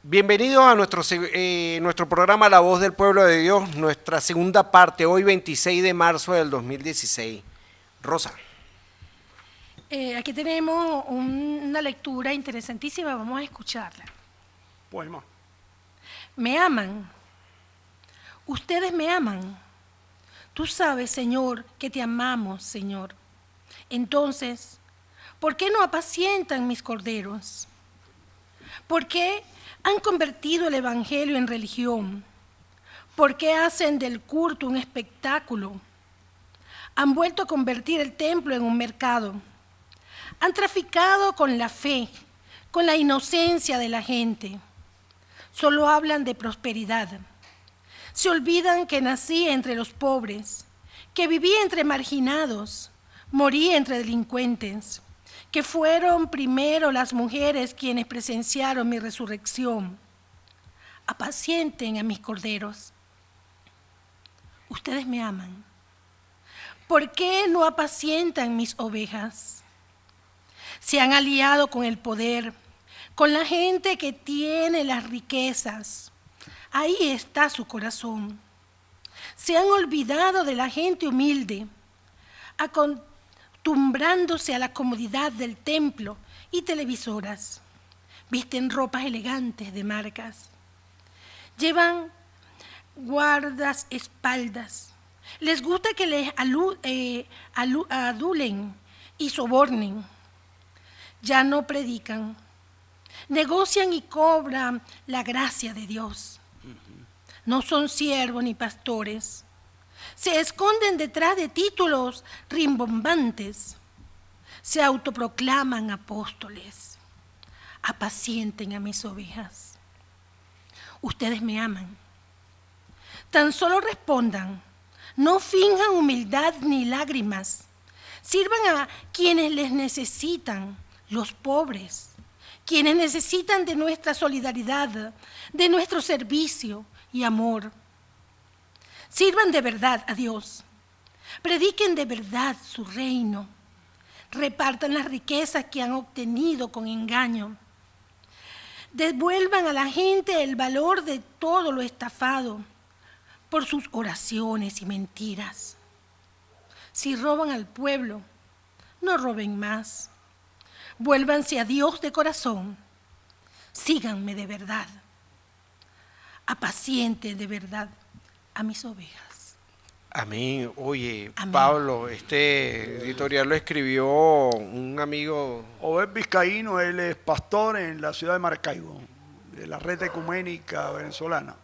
Bienvenidos a nuestro programa La Voz del Pueblo de Dios, nuestra segunda parte, hoy 26 de marzo del 2016. Rosa. Aquí tenemos una lectura interesantísima, vamos a escucharla. Poema. Me aman, ustedes me aman. Tú sabes, Señor, que te amamos, Señor. Entonces, ¿por qué no apacientan mis corderos? ¿Por qué han convertido el Evangelio en religión? ¿Por qué hacen del culto un espectáculo? Han vuelto a convertir el templo en un mercado. Han traficado con la fe, con la inocencia de la gente. Solo hablan de prosperidad. Se olvidan que nací entre los pobres, que viví entre marginados, morí entre delincuentes, que fueron primero las mujeres quienes presenciaron mi resurrección. Apacienten a mis corderos. Ustedes me aman. ¿Por qué no apacientan mis ovejas? Se han aliado con el poder, con la gente que tiene las riquezas. Ahí está su corazón. Se han olvidado de la gente humilde, acostumbrándose a la comodidad del templo y televisoras. Visten ropas elegantes de marcas. Llevan guardaespaldas. Les gusta que les adulen y sobornen. Ya no predican. Negocian y cobran la gracia de Dios. No son siervos ni pastores. Se esconden detrás de títulos rimbombantes. Se autoproclaman apóstoles. Apacienten a mis ovejas. Ustedes me aman. Tan solo respondan. No finjan humildad ni lágrimas. Sirvan a quienes les necesitan, los pobres, quienes necesitan de nuestra solidaridad, de nuestro servicio y amor. Sirvan de verdad a Dios. Prediquen de verdad su reino. Repartan las riquezas que han obtenido con engaño. Devuelvan a la gente el valor de todo lo estafado por sus oraciones y mentiras. Si roban al pueblo, no roben más. Vuélvanse a Dios de corazón. Síganme de verdad. Apacienten de verdad a mis ovejas. Amén. Oye, Amén. Pablo, este editorial lo escribió un amigo. Obed Vizcaíno, él es pastor en la ciudad de Maracaibo, de la red ecuménica venezolana.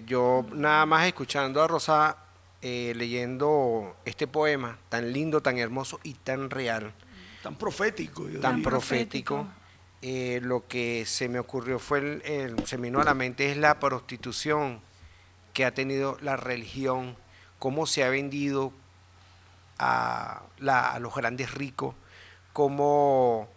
Yo nada más escuchando a Rosa leyendo este poema tan lindo, tan hermoso y tan real, Tan profético, yo tan diría. profético. Lo que se me ocurrió fue, se me vino a la mente es la prostitución que ha tenido la religión, cómo se ha vendido a los grandes ricos, cómo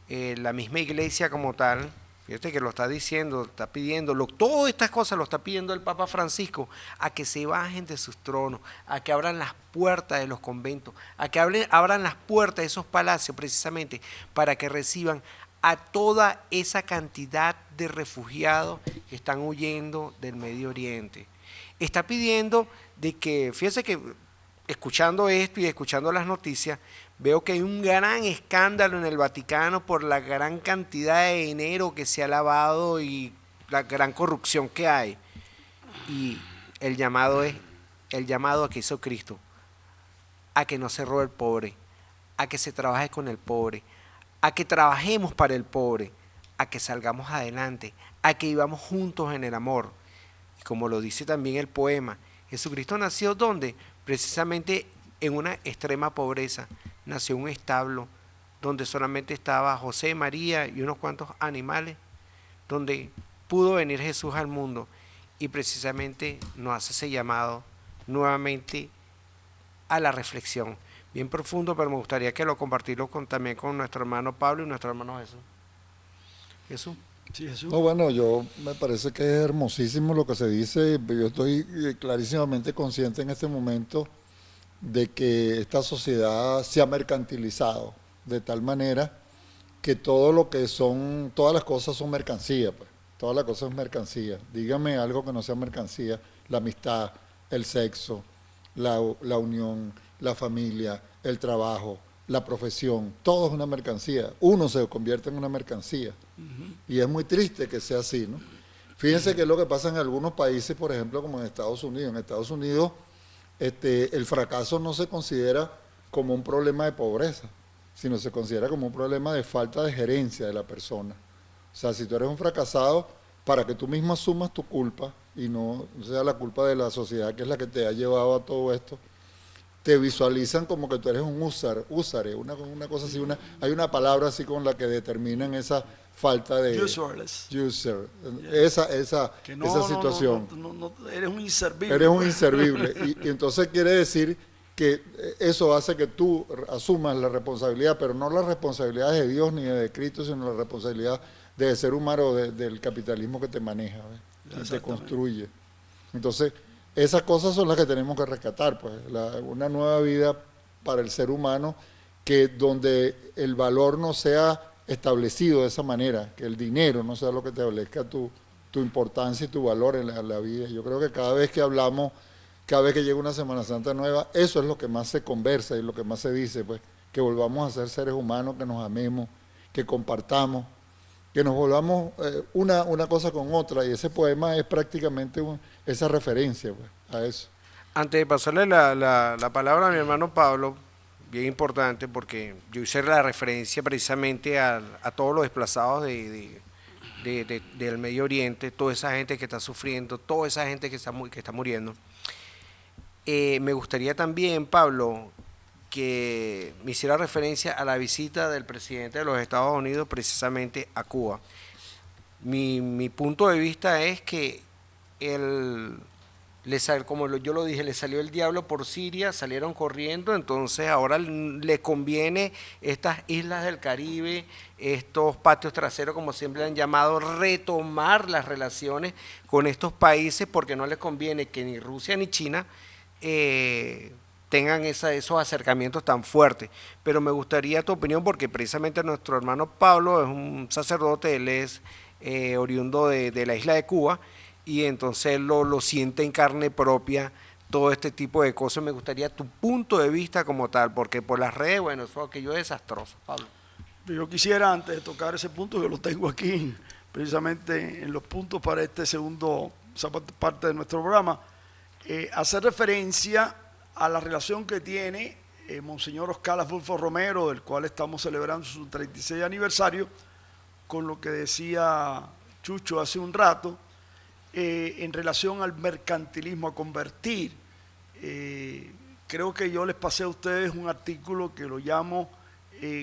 la misma iglesia como tal, fíjate que lo está diciendo, está pidiendo, todas estas cosas lo está pidiendo el Papa Francisco, a que se bajen de sus tronos, a que abran las puertas de los conventos, a que abran las puertas de esos palacios precisamente para que reciban a toda esa cantidad de refugiados que están huyendo del Medio Oriente. Está pidiendo de que, fíjese que escuchando esto y escuchando las noticias, veo que hay un gran escándalo en el Vaticano por la gran cantidad de dinero que se ha lavado y la gran corrupción que hay. Y el llamado a que hizo Cristo, a que no se robe el pobre, a que se trabaje con el pobre, a que trabajemos para el pobre, a que salgamos adelante, a que vivamos juntos en el amor. Y como lo dice también el poema, Jesucristo nació ¿dónde? Precisamente en una extrema pobreza. Nació en un establo donde solamente estaba José, María y unos cuantos animales, donde pudo venir Jesús al mundo y precisamente nos hace ese llamado nuevamente a la reflexión. Bien profundo, pero me gustaría que lo compartirlo también con nuestro hermano Pablo y nuestro hermano Jesús. Jesús. Sí, Jesús. No, bueno, yo me parece que es hermosísimo lo que se dice. Yo estoy clarísimamente consciente en este momento de que esta sociedad se ha mercantilizado de tal manera que todo lo que son, todas las cosas son mercancía, pues. toda la cosa es mercancía. Dígame algo que no sea mercancía, la amistad, el sexo, la unión, la familia, el trabajo, la profesión, todo es una mercancía. Uno se convierte en una mercancía. Y es muy triste que sea así, ¿no? Fíjense que es lo que pasa en algunos países, por ejemplo, como en Estados Unidos. En Estados Unidos, el fracaso no se considera como un problema de pobreza, sino se considera como un problema de falta de gerencia de la persona. O sea, si tú eres un fracasado, para que tú mismo asumas tu culpa y no sea la culpa de la sociedad que es la que te ha llevado a todo esto, te visualizan como que tú eres un úsare, una cosa así, hay una palabra así con la que determinan esa falta de Useless. user, Que esa situación. No, eres un inservible. Eres un inservible. Y entonces quiere decir que eso hace que tú asumas la responsabilidad, pero no la responsabilidad de Dios ni de Cristo, sino la responsabilidad del ser humano o del capitalismo que te maneja, ¿ves? Y te construye. Entonces, esas cosas son las que tenemos que rescatar, pues, una nueva vida para el ser humano, que donde el valor no sea establecido de esa manera, que el dinero no sea lo que te establezca tu importancia y tu valor en la vida. Yo creo que cada vez que hablamos, cada vez que llega una Semana Santa nueva, eso es lo que más se conversa y lo que más se dice, pues, que volvamos a ser seres humanos, que nos amemos, que compartamos, que nos volvamos una cosa con otra, y ese poema es prácticamente esa referencia, pues, a eso. Antes de pasarle la palabra a mi hermano Pablo, bien importante, porque yo hice la referencia precisamente a todos los desplazados del Medio Oriente, toda esa gente que está sufriendo, toda esa gente que está muriendo. Me gustaría también, Pablo, que me hiciera referencia a la visita del presidente de los Estados Unidos precisamente a Cuba. Mi punto de vista es que como yo lo dije, le salió el diablo por Siria, salieron corriendo, entonces ahora le conviene estas islas del Caribe, estos patios traseros, como siempre le han llamado, retomar las relaciones con estos países, porque no les conviene que ni Rusia ni China tengan esos acercamientos tan fuertes. Pero me gustaría tu opinión, porque precisamente nuestro hermano Pablo es un sacerdote, él es oriundo de la isla de Cuba, y entonces él lo siente en carne propia todo este tipo de cosas. Me gustaría tu punto de vista como tal, porque por las redes, bueno, eso aquello es desastroso, Pablo. Yo quisiera, antes de tocar ese punto, que lo tengo aquí, precisamente en los puntos para esa parte de nuestro programa, hacer referencia a la relación que tiene Monseñor Oscar Adolfo Romero, del cual estamos celebrando su 36 aniversario, con lo que decía Chucho hace un rato, en relación al mercantilismo, a convertir. Creo que yo les pasé a ustedes un artículo que lo llamo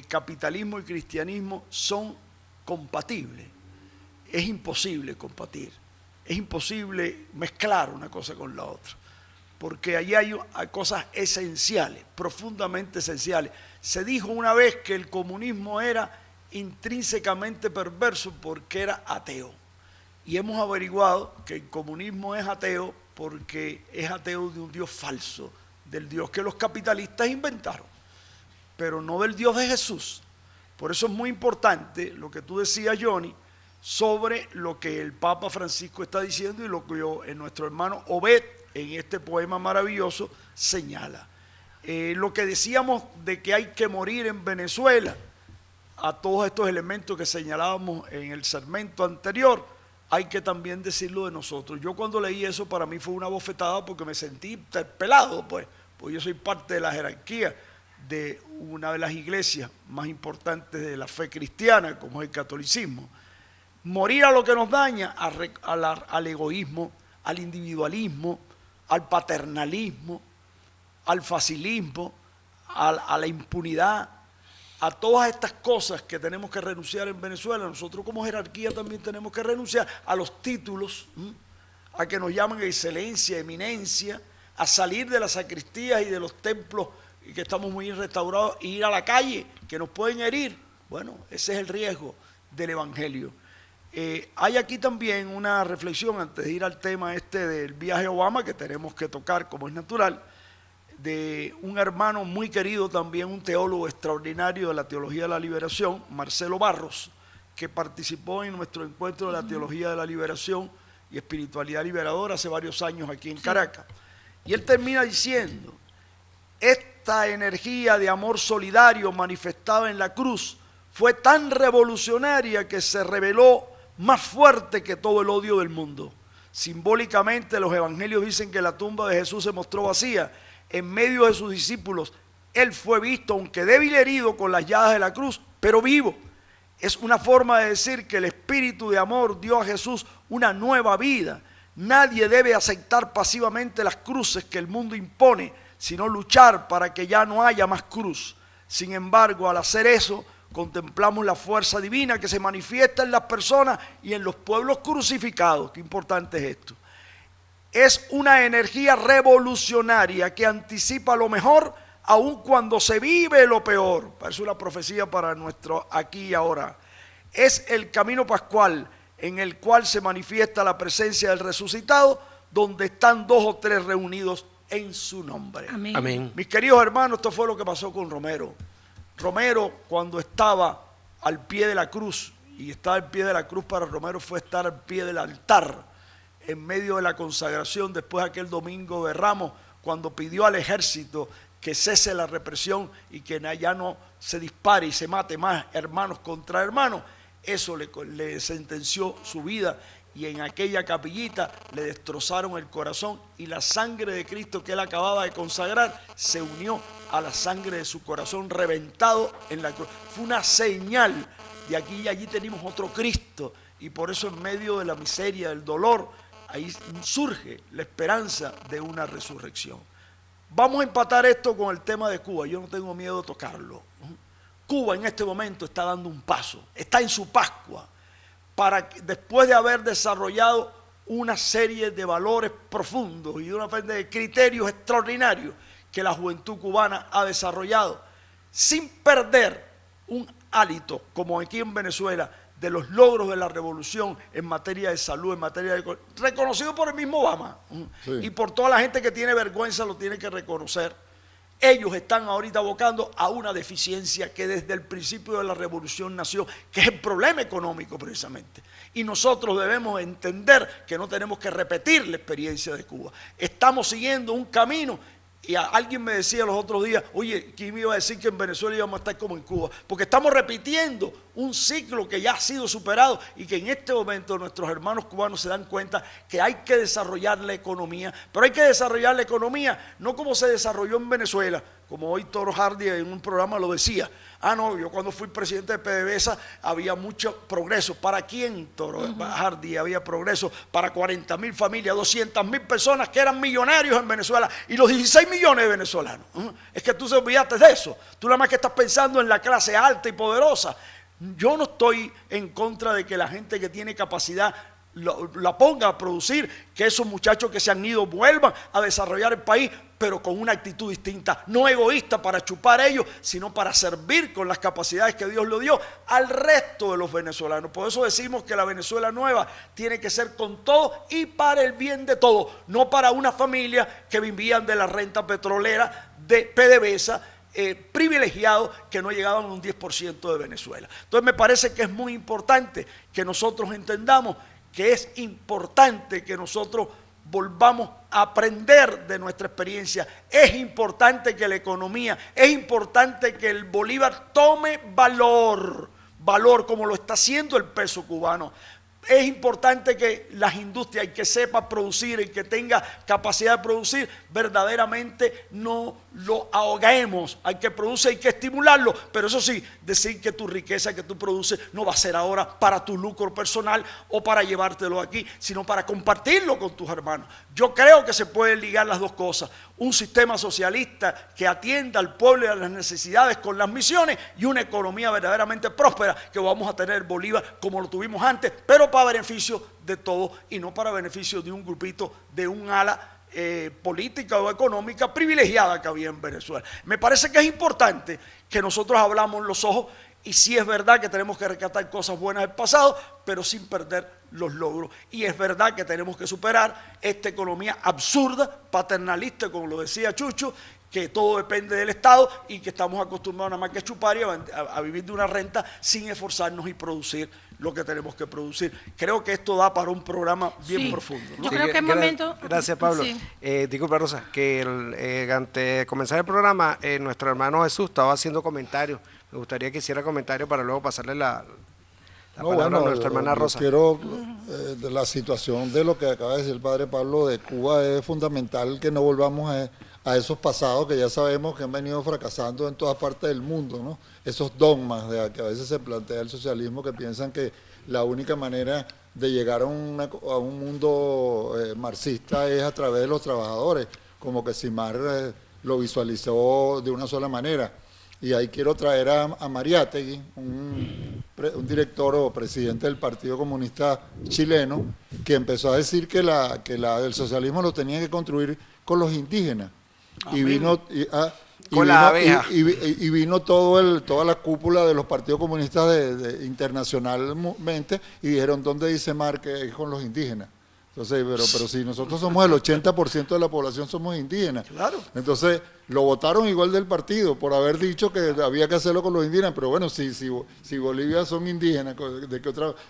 capitalismo y cristianismo son compatibles. Es imposible compartir, es imposible mezclar una cosa con la otra, porque allí hay cosas esenciales, profundamente esenciales. Se dijo una vez que el comunismo era intrínsecamente perverso porque era ateo. Y hemos averiguado que el comunismo es ateo porque es ateo de un Dios falso, del Dios que los capitalistas inventaron, pero no del Dios de Jesús. Por eso es muy importante lo que tú decías, Johnny, sobre lo que el Papa Francisco está diciendo y lo que nuestro hermano Obed en este poema maravilloso señala. Lo que decíamos de que hay que morir en Venezuela, a todos estos elementos que señalábamos en el segmento anterior, hay que también decirlo de nosotros. Yo cuando leí eso, para mí fue una bofetada, porque me sentí pelado, pues yo soy parte de la jerarquía de una de las iglesias más importantes de la fe cristiana, como es el catolicismo. Morir a lo que nos daña, al egoísmo, al individualismo, al paternalismo, al facilismo, a la impunidad, a todas estas cosas que tenemos que renunciar en Venezuela. Nosotros como jerarquía también tenemos que renunciar a los títulos, a que nos llamen excelencia, eminencia, a salir de las sacristías y de los templos que estamos muy restaurados e ir a la calle, que nos pueden herir. Bueno, ese es el riesgo del Evangelio. Hay aquí también una reflexión, antes de ir al tema del viaje a Obama, que tenemos que tocar como es natural, de un hermano muy querido también, un teólogo extraordinario de la teología de la liberación, Marcelo Barros, que participó en nuestro encuentro de la teología de la liberación y espiritualidad liberadora hace varios años aquí en Caracas. Y él termina diciendo, esta energía de amor solidario manifestada en la cruz fue tan revolucionaria que se reveló más fuerte que todo el odio del mundo. Simbólicamente los evangelios dicen que la tumba de Jesús se mostró vacía. En medio de sus discípulos, él fue visto, aunque débil herido con las llagas de la cruz, pero vivo. Es una forma de decir que el espíritu de amor dio a Jesús una nueva vida. Nadie debe aceptar pasivamente las cruces que el mundo impone, sino luchar para que ya no haya más cruz. Sin embargo, al hacer eso, contemplamos la fuerza divina que se manifiesta en las personas y en los pueblos crucificados. Qué importante es esto. Es una energía revolucionaria que anticipa lo mejor, aun cuando se vive lo peor. Parece una profecía para nuestro aquí y ahora. Es el camino pascual en el cual se manifiesta la presencia del resucitado, donde están 2 o 3 reunidos en su nombre. Amén. Amén. Mis queridos hermanos, esto fue lo que pasó con Romero. Romero, cuando estaba al pie de la cruz, y estar al pie de la cruz para Romero fue estar al pie del altar, en medio de la consagración, después de aquel domingo de Ramos, cuando pidió al ejército que cese la represión y que ya no se dispare y se mate más hermanos contra hermanos. Eso le sentenció su vida, y en aquella capillita le destrozaron el corazón, y la sangre de Cristo que él acababa de consagrar se unió a la sangre de su corazón reventado en la cruz. Fue una señal de aquí, y allí tenemos otro Cristo, y por eso en medio de la miseria, del dolor, ahí surge la esperanza de una resurrección. Vamos a empatar esto con el tema de Cuba. Yo no tengo miedo de tocarlo. Cuba en este momento está dando un paso, está en su Pascua, para que, después de haber desarrollado una serie de valores profundos y de una serie de criterios extraordinarios que la juventud cubana ha desarrollado, sin perder un hálito, como aquí en Venezuela, de los logros de la revolución en materia de salud, en materia de... reconocido por el mismo Obama, sí, y por toda la gente que tiene vergüenza lo tiene que reconocer. Ellos están ahorita abocando a una deficiencia que desde el principio de la revolución nació, que es el problema económico precisamente. Y nosotros debemos entender que no tenemos que repetir la experiencia de Cuba. Estamos siguiendo un camino. Y alguien me decía los otros días, oye, ¿quién me iba a decir que en Venezuela íbamos a estar como en Cuba? Porque estamos repitiendo un ciclo que ya ha sido superado, y que en este momento nuestros hermanos cubanos se dan cuenta que hay que desarrollar la economía, pero hay que desarrollar la economía no como se desarrolló en Venezuela, como hoy Toro Hardy en un programa lo decía. Ah, no, yo cuando fui presidente de PDVSA había mucho progreso. ¿Para quién, Toro Hardy? Había progreso para 40.000 familias, 200.000 personas que eran millonarios en Venezuela, y los 16 millones de venezolanos. Es que tú se olvidaste de eso. Tú nada más que estás pensando en la clase alta y poderosa. Yo no estoy en contra de que la gente que tiene capacidad la ponga a producir, que esos muchachos que se han ido vuelvan a desarrollar el país, pero con una actitud distinta, no egoísta para chupar ellos, sino para servir con las capacidades que Dios le dio al resto de los venezolanos. Por eso decimos que la Venezuela nueva tiene que ser con todo y para el bien de todos, no para una familia que vivían de la renta petrolera de PDVSA, privilegiados que no llegaban a un 10% de Venezuela. Entonces me parece que es muy importante que nosotros entendamos que es importante que nosotros volvamos a aprender de nuestra experiencia. Es importante que la economía, es importante que el bolívar tome valor como lo está haciendo el peso cubano. Es importante que las industrias, el que sepa producir, el que tenga capacidad de producir, verdaderamente no lo ahoguemos. Hay que producir, hay que estimularlo, pero eso sí, decir que tu riqueza que tú produces no va a ser ahora para tu lucro personal o para llevártelo aquí, sino para compartirlo con tus hermanos. Yo creo que se pueden ligar las dos cosas. Un sistema socialista que atienda al pueblo y a las necesidades con las misiones, y una economía verdaderamente próspera que vamos a tener Bolívar como lo tuvimos antes, pero para beneficio de todos y no para beneficio de un grupito, de un ala política o económica privilegiada que había en Venezuela. Me parece que es importante que nosotros hablamos los ojos, y sí es verdad que tenemos que rescatar cosas buenas del pasado, pero sin perder los logros. Y es verdad que tenemos que superar esta economía absurda, paternalista, como lo decía Chucho, que todo depende del Estado y que estamos acostumbrados nada más que a chupar y a vivir de una renta sin esforzarnos y producir lo que tenemos que producir. Creo que esto da para un programa bien profundo, ¿no? Yo creo que es momento... Gracias, Pablo. Sí. Disculpa, Rosa, que antes de comenzar el programa, nuestro hermano Jesús estaba haciendo comentarios. Me gustaría que hiciera comentarios para luego pasarle la palabra a nuestra hermana Rosa. Quiero, de la situación de lo que acaba de decir el padre Pablo de Cuba, es fundamental que no volvamos a esos pasados que ya sabemos que han venido fracasando en todas partes del mundo, ¿no? Esos dogmas de que a veces se plantea el socialismo, que piensan que la única manera de llegar a un mundo marxista es a través de los trabajadores, como que Simar lo visualizó de una sola manera. Y ahí quiero traer a Mariátegui, un director o presidente del Partido Comunista Chileno, que empezó a decir que el socialismo lo tenía que construir con los indígenas. Y vino toda la cúpula de los partidos comunistas internacionalmente y dijeron, ¿dónde dice Marx que es con los indígenas? Entonces, pero si nosotros somos el 80% de la población somos indígenas. Claro. Entonces, lo votaron igual del partido por haber dicho que había que hacerlo con los indígenas, pero bueno, si Bolivia son indígenas,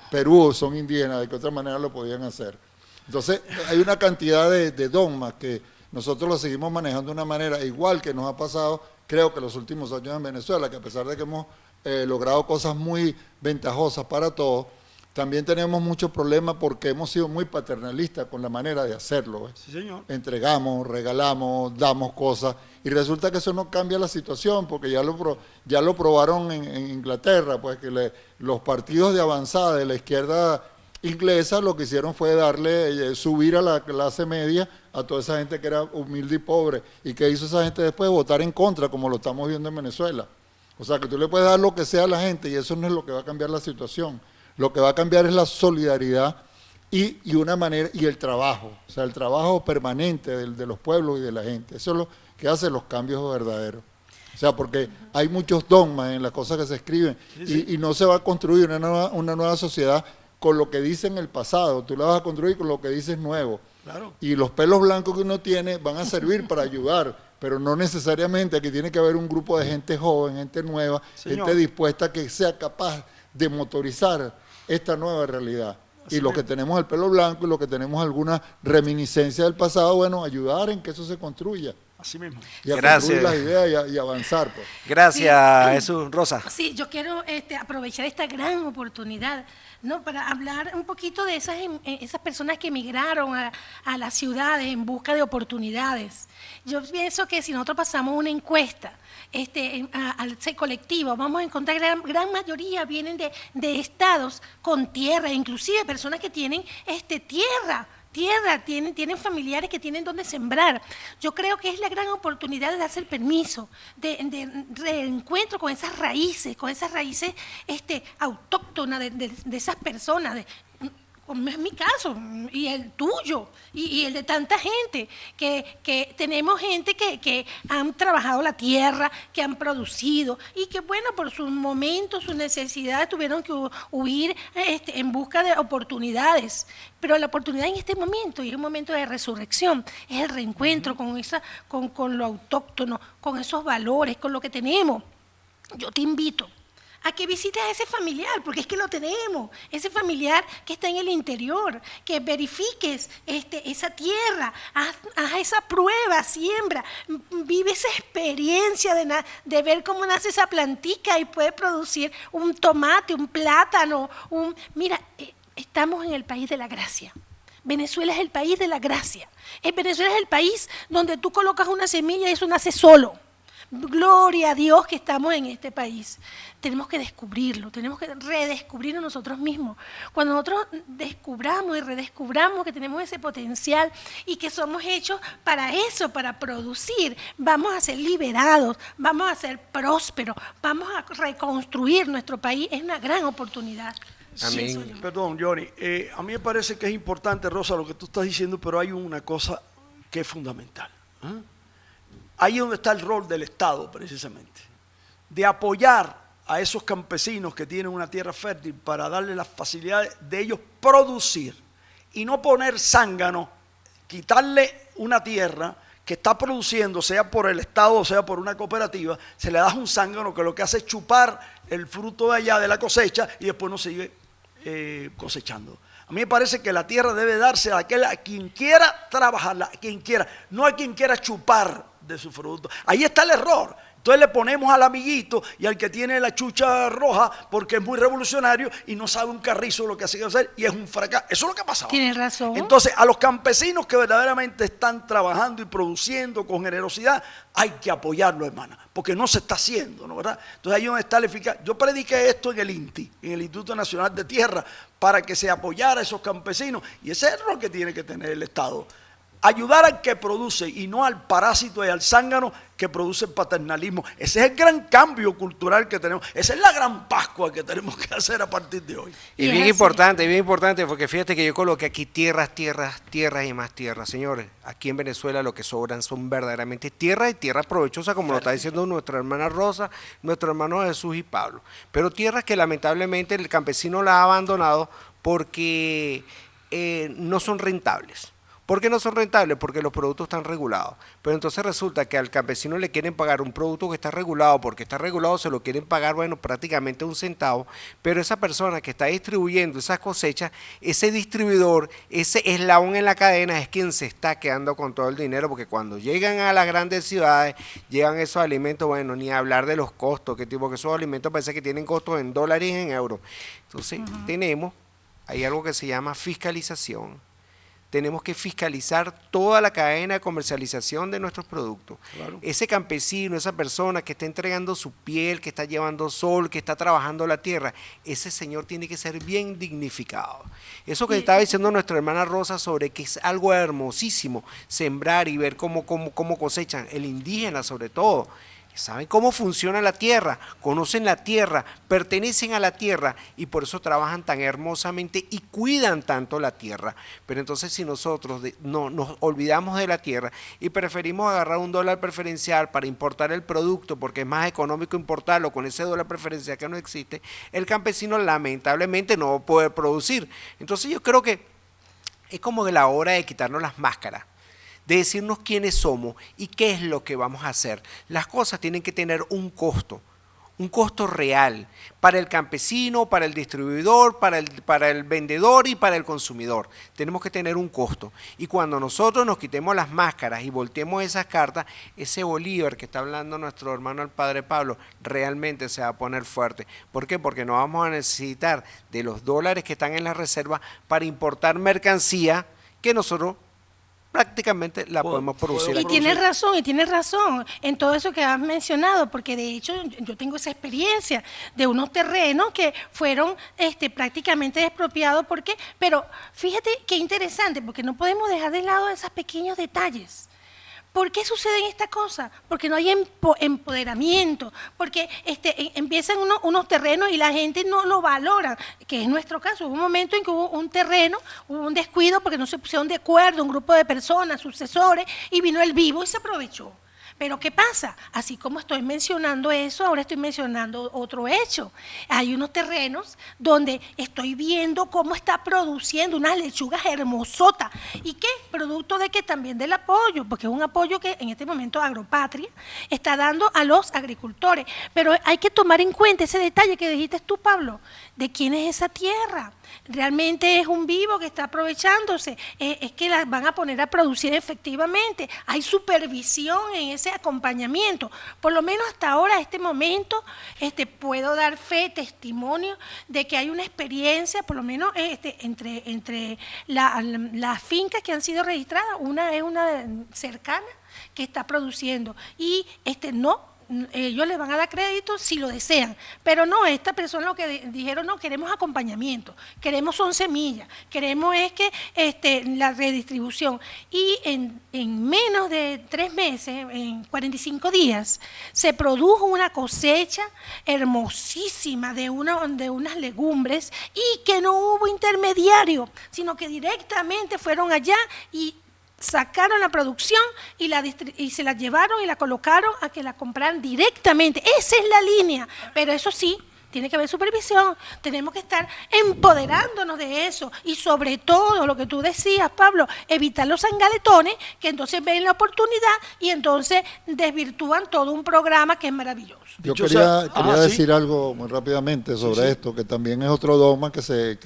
Perú son indígenas, ¿de qué otra manera lo podían hacer? Entonces, hay una cantidad de dogmas que nosotros lo seguimos manejando de una manera igual que nos ha pasado, creo que los últimos años en Venezuela, que a pesar de que hemos logrado cosas muy ventajosas para todos, también tenemos muchos problemas porque hemos sido muy paternalistas con la manera de hacerlo. Sí, señor. Entregamos, regalamos, damos cosas y resulta que eso no cambia la situación porque ya lo probaron en Inglaterra, pues que los partidos de avanzada de la izquierda inglesa lo que hicieron fue subir a la clase media a toda esa gente que era humilde y pobre. ¿Y qué hizo esa gente después? Votar en contra, como lo estamos viendo en Venezuela. O sea, que tú le puedes dar lo que sea a la gente y eso no es lo que va a cambiar la situación. Lo que va a cambiar es la solidaridad y una manera, y el trabajo, o sea, el trabajo permanente de los pueblos y de la gente. Eso es lo que hace los cambios verdaderos. O sea, porque hay muchos dogmas en las cosas que se escriben y no se va a construir una nueva sociedad con lo que dice en el pasado, tú la vas a construir con lo que dices nuevo. Claro. Y los pelos blancos que uno tiene van a servir para ayudar, pero no necesariamente. Aquí tiene que haber un grupo de gente joven, gente nueva, Señor, gente dispuesta que sea capaz de motorizar esta nueva realidad. Así Y los que tenemos el pelo blanco y los que tenemos alguna reminiscencia del pasado, bueno, ayudar en que eso se construya. Así mismo. Y a Gracias. construir las ideas y avanzar, pues. Gracias, Jesús. Rosa. Sí, yo quiero aprovechar esta gran oportunidad, ¿no?, para hablar un poquito de esas personas que emigraron a las ciudades en busca de oportunidades. Yo pienso que si nosotros pasamos una encuesta al colectivo, vamos a encontrar gran mayoría vienen de estados con tierra, inclusive personas que tienen tierra, tienen familiares que tienen donde sembrar. Yo creo que es la gran oportunidad de darse el permiso de reencuentro con esas raíces autóctonas de esas personas, como es mi caso, y el tuyo, y el de tanta gente, que tenemos gente que han trabajado la tierra, que han producido, y que bueno, por sus momentos, sus necesidades, tuvieron que huir en busca de oportunidades. Pero la oportunidad en este momento, y es un momento de resurrección, es el reencuentro con lo autóctono, con esos valores, con lo que tenemos. Yo te invito a que visites a ese familiar, porque es que lo tenemos, ese familiar que está en el interior, que verifiques esa tierra, haz esa prueba, siembra, vive esa experiencia de ver cómo nace esa plantica y puede producir un tomate, un plátano, Mira, estamos en el país de la gracia. Venezuela es el país de la gracia. Venezuela es el país donde tú colocas una semilla y eso nace solo. Gloria a Dios que estamos en este país. Tenemos que descubrirlo, tenemos que redescubrirlo nosotros mismos. Cuando nosotros descubramos y redescubramos que tenemos ese potencial y que somos hechos para eso, para producir, vamos a ser liberados, vamos a ser prósperos, vamos a reconstruir nuestro país. Es una gran oportunidad. Amén. Sí, Perdón, Johnny, a mí me parece que es importante, Rosa, lo que tú estás diciendo, pero hay una cosa que es fundamental. Ahí es donde está el rol del Estado, precisamente, de apoyar a esos campesinos que tienen una tierra fértil para darle las facilidades de ellos producir y no poner zángano, quitarle una tierra que está produciendo, sea por el Estado o sea por una cooperativa, se le da un zángano que lo que hace es chupar el fruto de allá de la cosecha y después no sigue cosechando. A mí me parece que la tierra debe darse a quien quiera trabajarla, a quien quiera, no a quien quiera chupar de su fruto. Ahí está el error. Entonces le ponemos al amiguito y al que tiene la chucha roja porque es muy revolucionario y no sabe un carrizo lo que hace que hacer y es un fracaso. Eso es lo que ha pasado. Tienes razón. Entonces a los campesinos que verdaderamente están trabajando y produciendo con generosidad hay que apoyarlo, hermana, porque no se está haciendo, ¿no, verdad? Entonces ahí donde está la eficacia. Yo prediqué esto en el INTI, en el Instituto Nacional de Tierra, para que se apoyara a esos campesinos y ese es el rol que tiene que tener el Estado. Ayudar al que produce y no al parásito y al zángano que produce el paternalismo. Ese es el gran cambio cultural que tenemos. Esa es la gran Pascua que tenemos que hacer a partir de hoy. Y bien importante, porque fíjate que yo coloqué aquí tierras y más tierras. Señores, aquí en Venezuela lo que sobran son verdaderamente tierras y tierras provechosas, como lo está diciendo nuestra hermana Rosa, nuestro hermano Jesús y Pablo. Pero tierras que lamentablemente el campesino las ha abandonado porque no son rentables. ¿Por qué no son rentables? Porque los productos están regulados. Pero entonces resulta que al campesino le quieren pagar un producto que está regulado, porque está regulado se lo quieren pagar, bueno, prácticamente un centavo, pero esa persona que está distribuyendo esas cosechas, ese distribuidor, ese eslabón en la cadena es quien se está quedando con todo el dinero, porque cuando llegan a las grandes ciudades, llegan esos alimentos, bueno, ni hablar de los costos, que esos alimentos parece que tienen costos en dólares y en euros. Entonces hay algo que se llama fiscalización. Tenemos que fiscalizar toda la cadena de comercialización de nuestros productos. Claro. Ese campesino, esa persona que está entregando su piel, que está llevando sol, que está trabajando la tierra, ese señor tiene que ser bien dignificado. Eso que estaba diciendo nuestra hermana Rosa sobre que es algo hermosísimo, sembrar y ver cómo cosechan, el indígena sobre todo. Saben cómo funciona la tierra, conocen la tierra, pertenecen a la tierra y por eso trabajan tan hermosamente y cuidan tanto la tierra. Pero entonces si nosotros nos olvidamos de la tierra y preferimos agarrar un dólar preferencial para importar el producto porque es más económico importarlo con ese dólar preferencial que no existe, el campesino lamentablemente no va a poder producir. Entonces yo creo que es como la hora de quitarnos las máscaras, de decirnos quiénes somos y qué es lo que vamos a hacer. Las cosas tienen que tener un costo real para el campesino, para el distribuidor, para el vendedor y para el consumidor. Tenemos que tener un costo. Y cuando nosotros nos quitemos las máscaras y volteemos esas cartas, ese Bolívar que está hablando nuestro hermano el Padre Pablo, realmente se va a poner fuerte. ¿Por qué? Porque no vamos a necesitar de los dólares que están en la reserva para importar mercancía que nosotros prácticamente la podemos producir. Y tienes razón en todo eso que has mencionado, porque de hecho yo tengo esa experiencia de unos terrenos que fueron prácticamente expropiados. ¿Por qué? Pero fíjate qué interesante, porque no podemos dejar de lado esos pequeños detalles. ¿Por qué suceden estas cosas? Porque no hay empoderamiento, porque empiezan unos terrenos y la gente no lo valora, que es nuestro caso. Hubo un momento en que hubo un terreno, hubo un descuido porque no se pusieron de acuerdo un grupo de personas, sucesores, y vino el vivo y se aprovechó. Pero ¿qué pasa? Así como estoy mencionando eso, ahora estoy mencionando otro hecho. Hay unos terrenos donde estoy viendo cómo está produciendo unas lechugas hermosotas. ¿Y qué? Producto de que también del apoyo, porque es un apoyo que en este momento Agropatria está dando a los agricultores. Pero hay que tomar en cuenta ese detalle que dijiste tú, Pablo, de quién es esa tierra. Realmente es un vivo que está aprovechándose, es que las van a poner a producir efectivamente. Hay supervisión en ese acompañamiento. Por lo menos hasta ahora, este momento, puedo dar fe, testimonio de que hay una experiencia, por lo menos entre las fincas que han sido registradas. Una es una cercana que está produciendo y ellos le van a dar crédito si lo desean, pero no, esta persona lo que dijeron, no, queremos acompañamiento, son semillas, queremos es que la redistribución, y en menos de 3 meses, en 45 días, se produjo una cosecha hermosísima de unas legumbres y que no hubo intermediario, sino que directamente fueron allá y sacaron la producción y se la llevaron y la colocaron a que la compraran directamente. Esa es la línea, pero eso sí, tiene que haber supervisión, tenemos que estar empoderándonos de eso y sobre todo lo que tú decías, Pablo, evitar los sangaletones que entonces ven la oportunidad y entonces desvirtúan todo un programa que es maravilloso. Yo Dicho quería sea- decir algo muy rápidamente sobre esto, que también es otro dogma que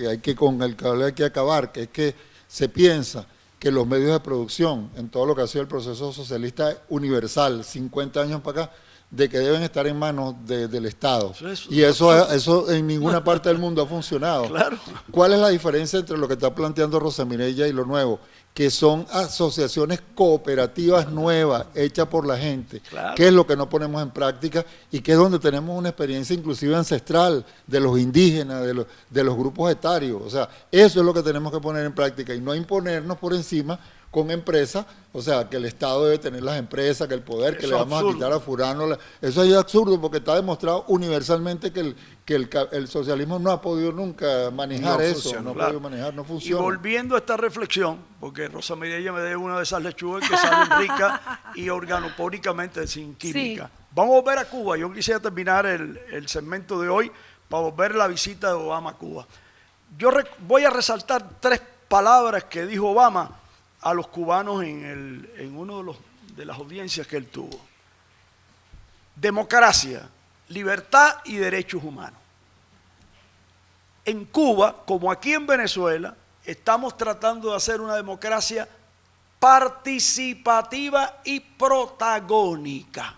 hay que con el que hay que acabar, que es que se piensa que los medios de producción, en todo lo que ha sido el proceso socialista universal, 50 años para acá, de que deben estar en manos del Estado. Y eso en ninguna parte del mundo ha funcionado. Claro. ¿Cuál es la diferencia entre lo que está planteando Rosa Mireya y lo nuevo? Que son asociaciones cooperativas nuevas, hechas por la gente, Claro. que es lo que no ponemos en práctica y que es donde tenemos una experiencia inclusive ancestral de los indígenas, de los grupos etarios. O sea, eso es lo que tenemos que poner en práctica y no imponernos por encima con empresas, o sea, que el Estado debe tener las empresas, que el poder, que Eso le es vamos absurdo. a quitar a Furano. Eso es absurdo porque está demostrado universalmente que el socialismo no ha podido nunca manejar No eso, funciona, no ha claro. podido manejar, no Y funciona. volviendo a esta reflexión, porque Rosa Mireya me debe una de esas lechugas que salen ricas y organopóricamente sin química. Sí. Vamos a volver a Cuba. Yo quisiera terminar el segmento de hoy para volver a la visita de Obama a Cuba. Voy a resaltar 3 palabras que dijo Obama a los cubanos en uno de las audiencias que él tuvo. Democracia, libertad y derechos humanos. En Cuba, como aquí en Venezuela, estamos tratando de hacer una democracia participativa y protagónica.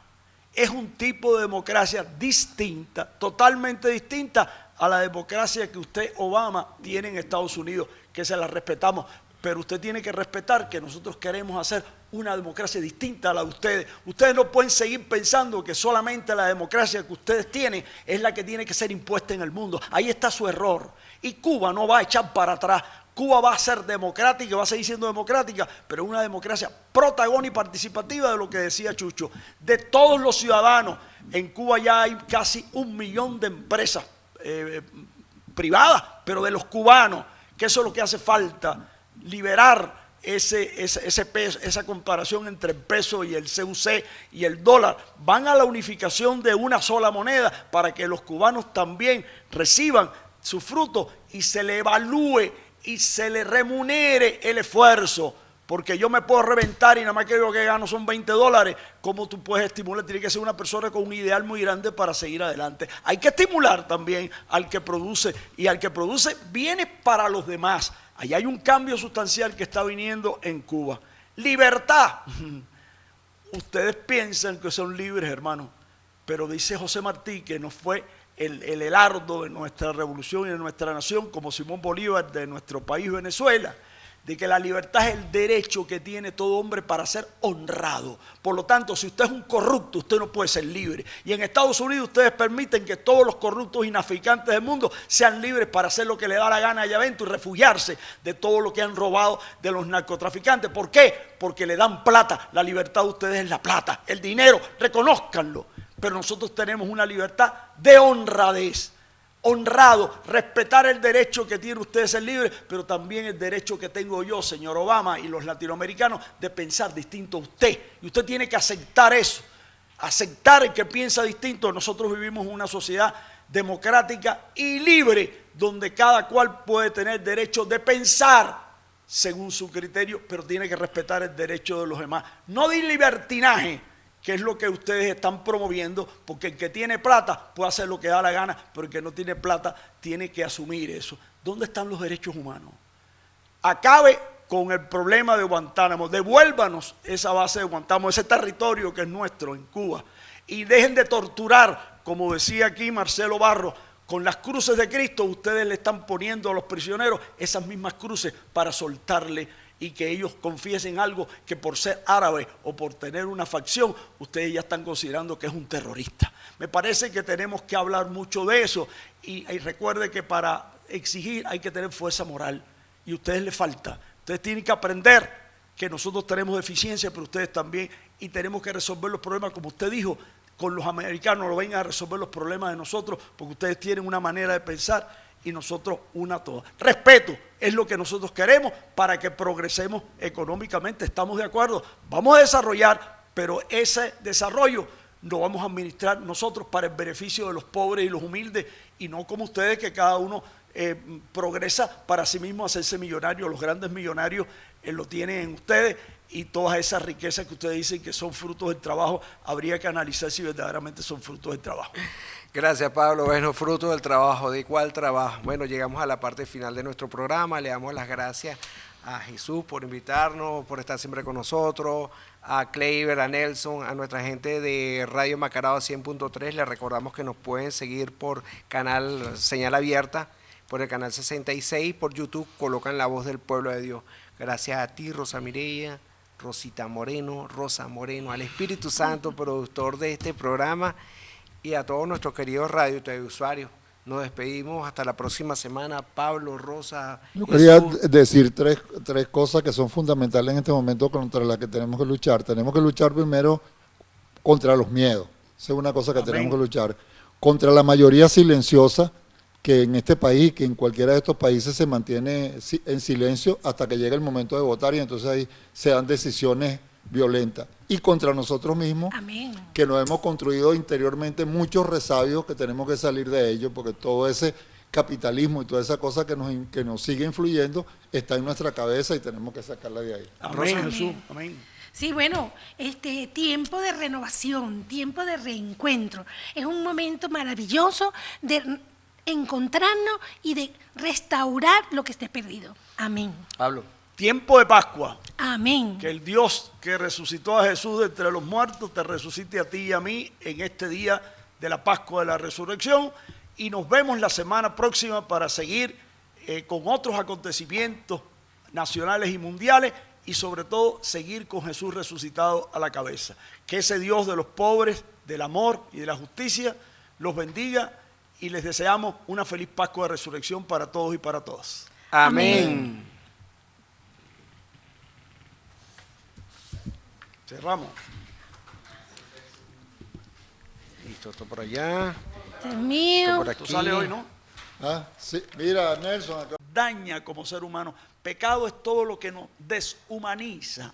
Es un tipo de democracia distinta, totalmente distinta a la democracia que usted, Obama, tiene en Estados Unidos, que se la respetamos. Pero usted tiene que respetar que nosotros queremos hacer una democracia distinta a la de ustedes. Ustedes no pueden seguir pensando que solamente la democracia que ustedes tienen es la que tiene que ser impuesta en el mundo. Ahí está su error. Y Cuba no va a echar para atrás. Cuba va a ser democrática, va a seguir siendo democrática, pero una democracia protagónica y participativa de lo que decía Chucho. De todos los ciudadanos, en Cuba ya hay casi 1 millón de empresas privadas, pero de los cubanos, que eso es lo que hace falta. Liberar ese peso, esa comparación entre el peso y el CUC y el dólar. Van a la unificación de una sola moneda para que los cubanos también reciban su fruto y se le evalúe y se le remunere el esfuerzo. Porque yo me puedo reventar y nada más que lo que gano son $20. ¿Cómo tú puedes estimular? Tiene que ser una persona con un ideal muy grande para seguir adelante. Hay que estimular también al que produce, y al que produce viene para los demás. Ahí hay un cambio sustancial que está viniendo en Cuba. Libertad. Ustedes piensan que son libres, hermanos, pero dice José Martí que no fue el heraldo de nuestra revolución y de nuestra nación, como Simón Bolívar de nuestro país, Venezuela, de que la libertad es el derecho que tiene todo hombre para ser honrado. Por lo tanto, si usted es un corrupto, usted no puede ser libre. Y en Estados Unidos ustedes permiten que todos los corruptos y traficantes del mundo sean libres para hacer lo que le da la gana allá adentro y refugiarse de todo lo que han robado de los narcotraficantes. ¿Por qué? Porque le dan plata. La libertad de ustedes es la plata, el dinero, reconózcanlo. Pero nosotros tenemos una libertad de honradez. Honrado, respetar el derecho que tiene usted de ser libre, pero también el derecho que tengo yo, señor Obama, y los latinoamericanos, de pensar distinto a usted. Y usted tiene que aceptar eso, aceptar el que piensa distinto. Nosotros vivimos en una sociedad democrática y libre, donde cada cual puede tener derecho de pensar según su criterio, pero tiene que respetar el derecho de los demás. No de libertinaje, que es lo que ustedes están promoviendo, porque el que tiene plata puede hacer lo que da la gana, pero el que no tiene plata tiene que asumir eso. ¿Dónde están los derechos humanos? Acabe con el problema de Guantánamo, devuélvanos esa base de Guantánamo, ese territorio que es nuestro en Cuba, y dejen de torturar, como decía aquí Marcelo Barro, con las cruces de Cristo. Ustedes le están poniendo a los prisioneros esas mismas cruces para soltarle y que ellos confiesen algo que por ser árabe o por tener una facción, ustedes ya están considerando que es un terrorista. Me parece que tenemos que hablar mucho de eso y recuerde que para exigir hay que tener fuerza moral y a ustedes les falta. Ustedes tienen que aprender que nosotros tenemos deficiencia, pero ustedes también, y tenemos que resolver los problemas, como usted dijo, con los americanos, no vengan a resolver los problemas de nosotros, porque ustedes tienen una manera de pensar y nosotros una toda. Respeto es lo que nosotros queremos para que progresemos económicamente. ¿Estamos de acuerdo? Vamos a desarrollar, pero ese desarrollo lo vamos a administrar nosotros para el beneficio de los pobres y los humildes, y no como ustedes, que cada uno progresa para sí mismo hacerse millonario. Los grandes millonarios lo tienen en ustedes, y todas esas riquezas que ustedes dicen que son frutos del trabajo, habría que analizar si verdaderamente son frutos del trabajo. Gracias, Pablo. Bueno, fruto del trabajo. ¿De cuál trabajo? Bueno, llegamos a la parte final de nuestro programa. Le damos las gracias a Jesús por invitarnos, por estar siempre con nosotros, a Kleiber, a Nelson, a nuestra gente de Radio Macarao 100.3. Les recordamos que nos pueden seguir por canal Señal Abierta, por el canal 66, por YouTube, colocan La Voz del Pueblo de Dios. Gracias a ti, Rosa Mireya, Rosita Moreno, Rosa Moreno, al Espíritu Santo, productor de este programa, y a todos nuestros queridos radio usuarios. Nos despedimos hasta la próxima semana. Pablo, Rosa, yo quería Jesús. decir tres cosas que son fundamentales en este momento contra las que tenemos que luchar. Tenemos que luchar primero contra los miedos. Esa es una cosa que tenemos que luchar. Contra la mayoría silenciosa que en este país, que en cualquiera de estos países se mantiene en silencio hasta que llega el momento de votar, y entonces ahí se dan decisiones violentas. Y contra nosotros mismos, Amén. que nos hemos construido interiormente muchos resabios que tenemos que salir de ellos, porque todo ese capitalismo y toda esa cosa que nos sigue influyendo está en nuestra cabeza y tenemos que sacarla de ahí. Amén, Amén. Jesús. Amén. Sí, bueno, tiempo de renovación, tiempo de reencuentro. Es un momento maravilloso de encontrarnos y de restaurar lo que esté perdido. Amén. Pablo. Tiempo de Pascua. Amén. Que el Dios que resucitó a Jesús de entre los muertos te resucite a ti y a mí en este día de la Pascua de la Resurrección, y nos vemos la semana próxima para seguir con otros acontecimientos nacionales y mundiales, y sobre todo seguir con Jesús resucitado a la cabeza. Que ese Dios de los pobres, del amor y de la justicia los bendiga, y les deseamos una feliz Pascua de Resurrección para todos y para todas. Amén. Cerramos. Listo, esto por allá. Dios mío. Esto por Tú aquí. sales hoy, ¿no? Ah, sí. Mira, Nelson, acá. Daña como ser humano. Pecado es todo lo que nos deshumaniza.